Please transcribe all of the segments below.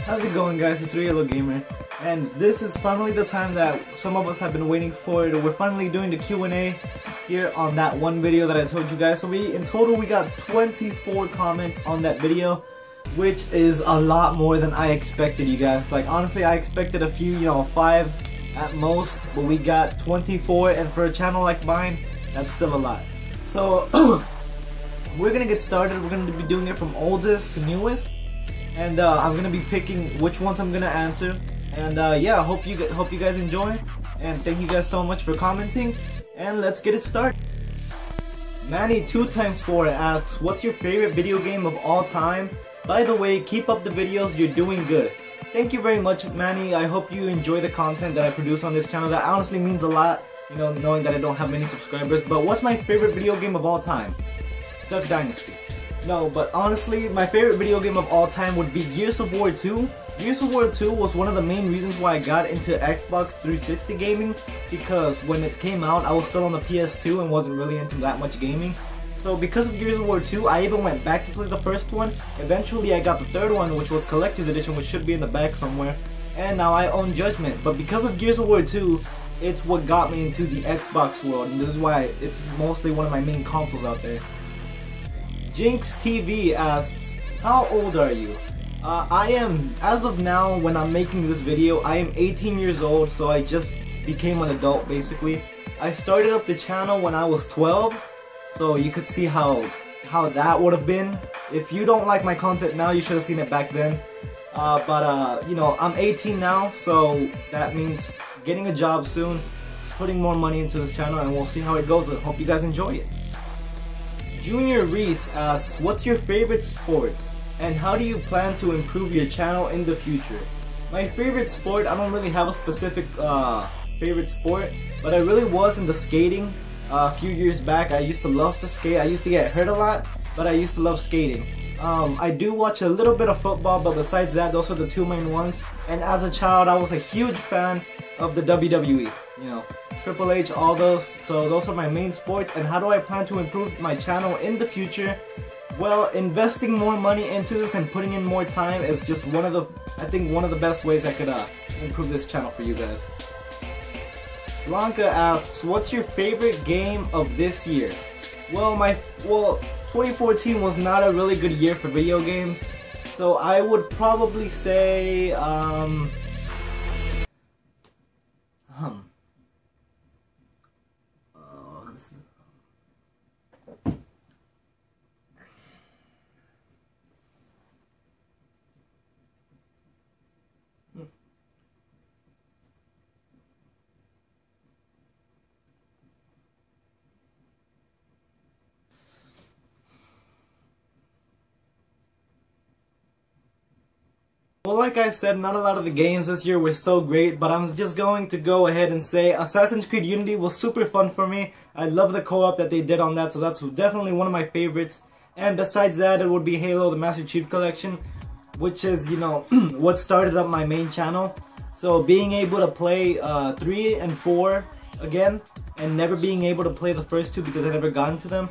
How's it going, guys? It's 3halogamer, and this is finally the time that some of us have been waiting for. We're finally doing the Q&A here on that one video that I told you guys. So in total we got 24 comments on that video, which is a lot more than I expected, you guys. Like, honestly, I expected a few, 5 at most, but we got 24, and for a channel like mine, that's still a lot. So we're gonna get started. We're gonna be doing it from oldest to newest. And I'm gonna be picking which ones I'm gonna answer, and yeah, hope you guys enjoy, and thank you guys so much for commenting, and let's get it started. Manny 2x4 asks, what's your favorite video game of all time? By the way, keep up the videos, you're doing good. Thank you very much, Manny. I hope you enjoy the content that I produce on this channel. That honestly means a lot, knowing that I don't have many subscribers. But what's my favorite video game of all time? Duck Dynasty. No, but honestly, my favorite video game of all time would be Gears of War 2. Gears of War 2 was one of the main reasons why I got into Xbox 360 gaming, because when it came out, I was still on the PS2 and wasn't really into that much gaming. So because of Gears of War 2, I even went back to play the first one. Eventually I got the third one, which was Collector's Edition, which should be in the back somewhere. And now I own Judgment. But because of Gears of War 2, it's what got me into the Xbox world, and this is why it's mostly one of my main consoles out there. Jinx TV asks, how old are you? I am, as of now, when I'm making this video, I am 18 years old, so I just became an adult basically. I started up the channel when I was 12, so you could see how that would have been. If you don't like my content now, you should have seen it back then. I'm 18 now, so that means getting a job soon, putting more money into this channel, and we'll see how it goes. I hope you guys enjoy it. Junior Reese asks, what's your favorite sport, and how do you plan to improve your channel in the future? My favorite sport, I don't really have a specific favorite sport, but I really was into skating a few years back. I used to love to skate. I used to get hurt a lot, but I used to love skating. I do watch a little bit of football, but besides that, those are the two main ones. And as a child, I was a huge fan of the WWE, Triple H, all those. So those are my main sports. And how do I plan to improve my channel in the future? Well, investing more money into this and putting in more time is just one of the best ways I could improve this channel for you guys. Blanca asks, what's your favorite game of this year? Well, 2014 was not a really good year for video games, so I would probably say well, like I said, not a lot of the games this year were so great, but I'm just going to go ahead and say Assassin's Creed Unity was super fun for me. I love the co-op that they did on that, so that's definitely one of my favorites. And besides that, it would be Halo, the Master Chief Collection, which is, what started up my main channel. So being able to play 3 and 4 again, and never being able to play the first two because I never got into them,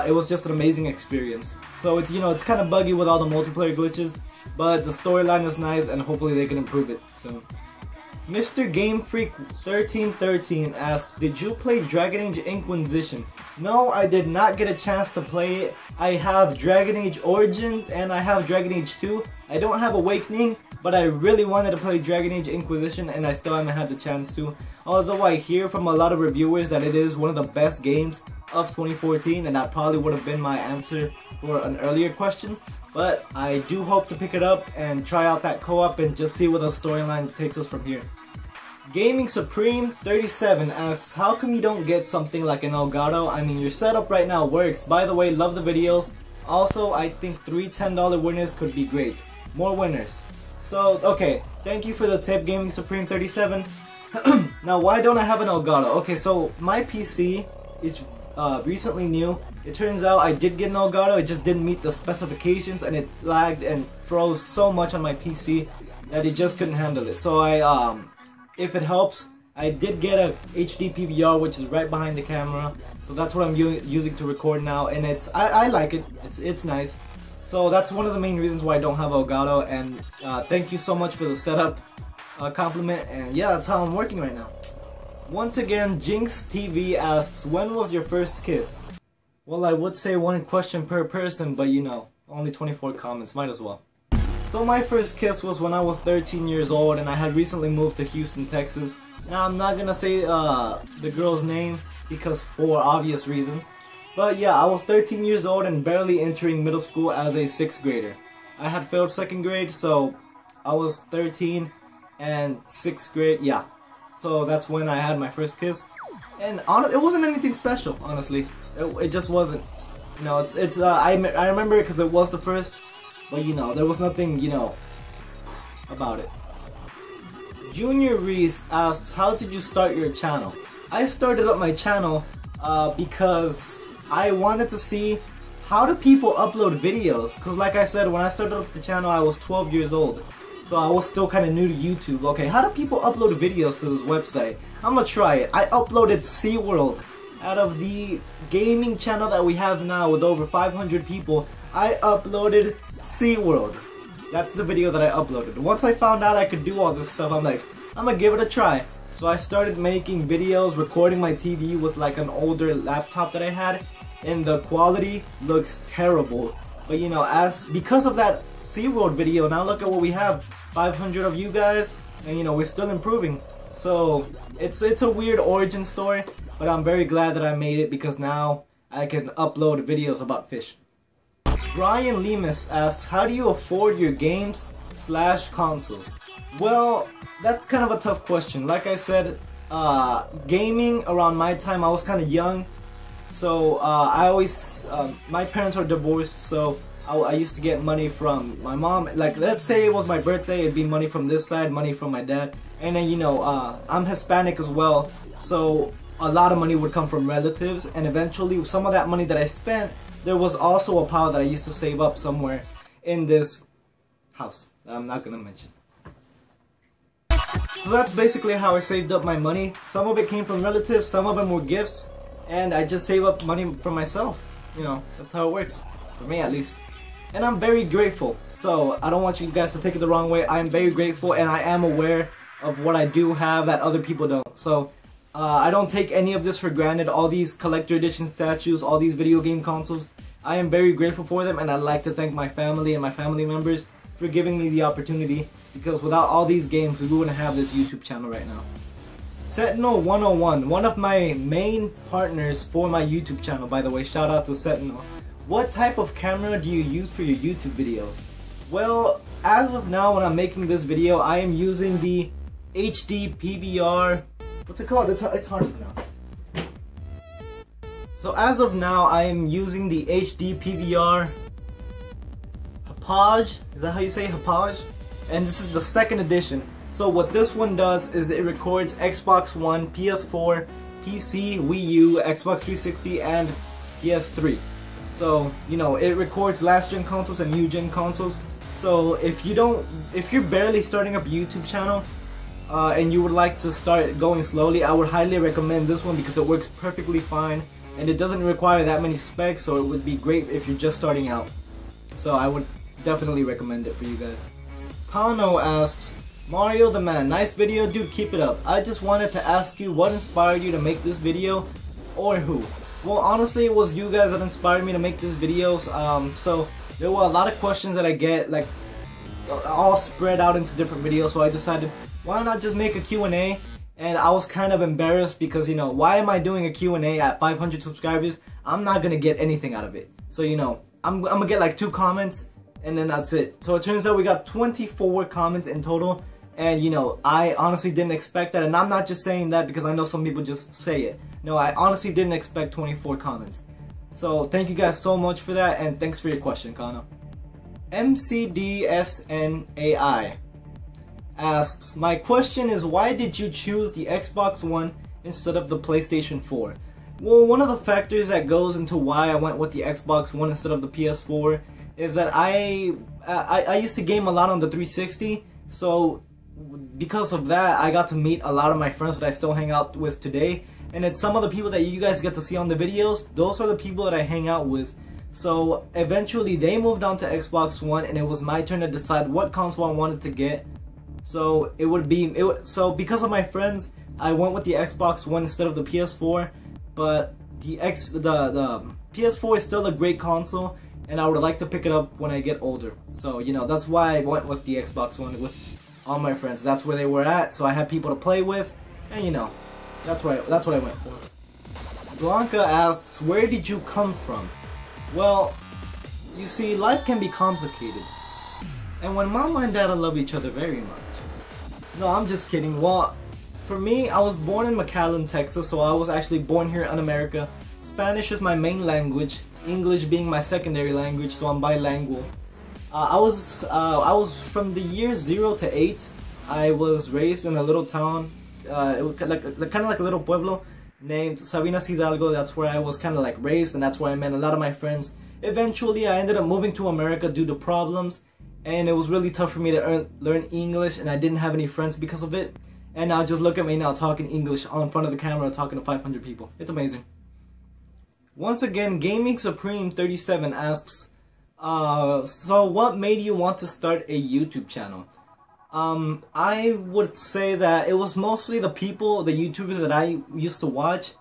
it was just an amazing experience. So it's, it's kind of buggy with all the multiplayer glitches, but the storyline is nice, and hopefully they can improve it soon. Mr. Game Freak 1313 asks, did you play Dragon Age Inquisition? No, I did not get a chance to play it. I have Dragon Age Origins and I have Dragon Age 2. I don't have Awakening, but I really wanted to play Dragon Age Inquisition, and I still haven't had the chance to. Although I hear from a lot of reviewers that it is one of the best games of 2014, and that probably would have been my answer for an earlier question. But I do hope to pick it up and try out that co-op and just see where the storyline takes us from here. Gaming Supreme 37 asks, how come you don't get something like an Elgato? I mean, your setup right now works. By the way, love the videos. Also, I think 3 $10 winners could be great. More winners. So, okay, thank you for the tip, Gaming Supreme 37. Now, why don't I have an Elgato? Okay, so my PC is recently new. It turns out I did get an Elgato, it just didn't meet the specifications, and it lagged and froze so much on my PC that it just couldn't handle it. So if it helps, I did get a HD PVR, which is right behind the camera, so that's what I'm using to record now, and I like it. It's nice. So that's one of the main reasons why I don't have Elgato, and thank you so much for the setup compliment, and yeah, that's how I'm working right now. Once again, Jinx TV asks, when was your first kiss? Well, I would say one question per person, but you know, only 24 comments, might as well. So my first kiss was when I was 13 years old, and I had recently moved to Houston, Texas. Now I'm not gonna say the girl's name because for obvious reasons. But yeah, I was 13 years old and barely entering middle school as a 6th grader. I had failed 2nd grade, so I was 13 and 6th grade, yeah. So that's when I had my first kiss. And it wasn't anything special, honestly. It just wasn't. You know, I remember it because it was the first, but you know, there was nothing, you know, about it. Junior Reese asks, how did you start your channel? I started up my channel because I wanted to see how do people upload videos, because like I said, when I started up the channel I was 12 years old, so I was still kind of new to YouTube. Okay, how do people upload videos to this website? I'm gonna try it. I uploaded SeaWorld. Out of the gaming channel that we have now with over 500 people, I uploaded SeaWorld. That's the video that I uploaded. Once I found out I could do all this stuff, I'm like, I'm gonna give it a try. So I started making videos, recording my TV with like an older laptop that I had, and the quality looks terrible. But you know, because of that SeaWorld video, now look at what we have, 500 of you guys, and you know, we're still improving. So it's a weird origin story, but I'm very glad that I made it because now I can upload videos about fish. Brian Lemus asks, how do you afford your games / consoles? Well, that's kind of a tough question. Like I said, gaming around my time, I was kind of young, so my parents are divorced, so I used to get money from my mom. Like, let's say it was my birthday, it'd be money from this side, money from my dad, and then you know, I'm Hispanic as well, so a lot of money would come from relatives, and eventually some of that money that I spent, there was also a pile that I used to save up somewhere in this house that I'm not gonna mention. So that's basically how I saved up my money. Some of it came from relatives, some of them were gifts, and I just save up money for myself. You know, that's how it works, for me at least. And I'm very grateful, so I don't want you guys to take it the wrong way. I am very grateful, and I am aware of what I do have that other people don't. So I don't take any of this for granted. All these collector edition statues, all these video game consoles, I am very grateful for them, and I'd like to thank my family and my family members for giving me the opportunity, because without all these games we wouldn't have this YouTube channel right now. Sentinel 101, one of my main partners for my YouTube channel, by the way, shout out to Sentinel. What type of camera do you use for your YouTube videos? Well, as of now when I'm making this video, I am using the HD PVR, what's it called? It's hard to pronounce. So as of now, I am using the HD PVR Hapage, is that how you say Hapage? And this is the 2nd edition. So what this one does is it records Xbox One, PS4, PC, Wii U, Xbox 360, and PS3. So, you know, it records last gen consoles and new gen consoles. So if you're barely starting up a YouTube channel and you would like to start going slowly, I would highly recommend this one because it works perfectly fine and it doesn't require that many specs, so it would be great if you're just starting out. So I would definitely recommend it for you guys. Pano asks, Mario the Man, nice video dude, keep it up. I just wanted to ask you what inspired you to make this video, or who? Well, honestly, it was you guys that inspired me to make these videos. So there were a lot of questions that I get, like all spread out into different videos, so I decided, why not just make a Q&A? And I was kind of embarrassed because, you know, why am I doing a Q&A at 500 subscribers? I'm not gonna get anything out of it. So, you know, I'm gonna get like 2 comments and then that's it. So it turns out we got 24 comments in total, and you know, I honestly didn't expect that, and I'm not just saying that because I know some people just say it. No, I honestly didn't expect 24 comments. So thank you guys so much for that, and thanks for your question, Kano. MCDSNAI asks, my question is, why did you choose the Xbox One instead of the PlayStation 4? Well, one of the factors that goes into why I went with the Xbox One instead of the PS4 is that I used to game a lot on the 360, so because of that I got to meet a lot of my friends that I still hang out with today, and it's some of the people that you guys get to see on the videos, those are the people that I hang out with. So eventually they moved on to Xbox One, and it was my turn to decide what console I wanted to get. So so because of my friends, I went with the Xbox One instead of the PS4. But the PS4 is still a great console, and I would like to pick it up when I get older. So you know, that's why I went with the Xbox One with all my friends. That's where they were at, so I had people to play with, and you know, that's what I went for. Blanca asks, where did you come from? Well, you see, life can be complicated. And when Mama and Dada love each other very much. No, I'm just kidding. Well, for me, I was born in McAllen, Texas, so I was actually born here in America. Spanish is my main language, English being my secondary language, so I'm bilingual. I was from the years 0 to 8. I was raised in a little town, it was kind of like a little pueblo named Sabinas Hidalgo. That's where I was kind of like raised, and that's where I met a lot of my friends. Eventually, I ended up moving to America due to problems, and it was really tough for me to learn English, and I didn't have any friends because of it. And now just look at me now talking English on front of the camera, talking to 500 people. It's amazing. Once again, Gaming Supreme 37 asks, so what made you want to start a YouTube channel? I would say that it was mostly the YouTubers that I used to watch.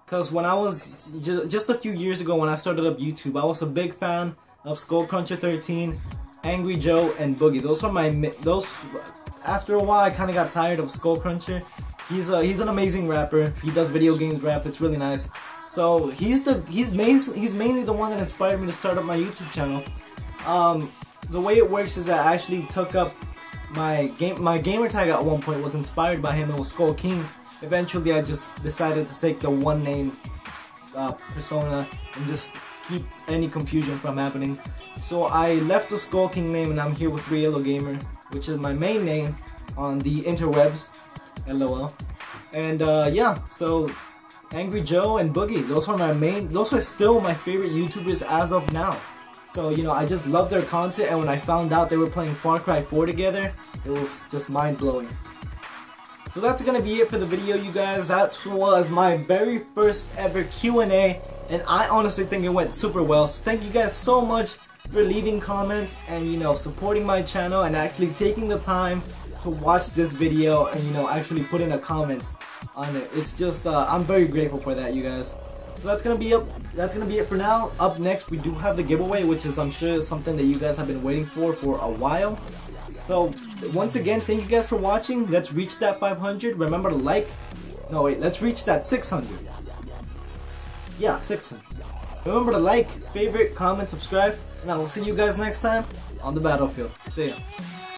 Because when I was, just a few years ago when I started up YouTube, I was a big fan of Skullcruncher13, Angry Joe, and Boogie. After a while I kind of got tired of Skullcruncher. He's an amazing rapper. He does video games rap. It's really nice. So he's mainly the one that inspired me to start up my YouTube channel. The way it works is that I actually took up my gamer tag at one point was inspired by him. It was Skull King. Eventually I just decided to take the one name persona and just keep any confusion from happening. So I left the Skull King name and I'm here with 3halogamer, which is my main name on the interwebs. LOL. And yeah, so Angry Joe and Boogie, those are still my favorite YouTubers as of now. So, you know, I just love their content, and when I found out they were playing Far Cry 4 together, it was just mind-blowing. So that's gonna be it for the video, you guys. That was my very first ever Q&A, and I honestly think it went super well. So thank you guys so much for leaving comments and, you know, supporting my channel and actually taking the time to watch this video and, you know, actually put in a comment on it. It's just, I'm very grateful for that, you guys. So that's gonna be it for now. Up next, we do have the giveaway, which is, I'm sure, something that you guys have been waiting for a while. So once again, thank you guys for watching. Let's reach that 500. Remember to let's reach that 600. Yeah, 600. Remember to like, favorite, comment, subscribe, and I will see you guys next time on the battlefield. See ya.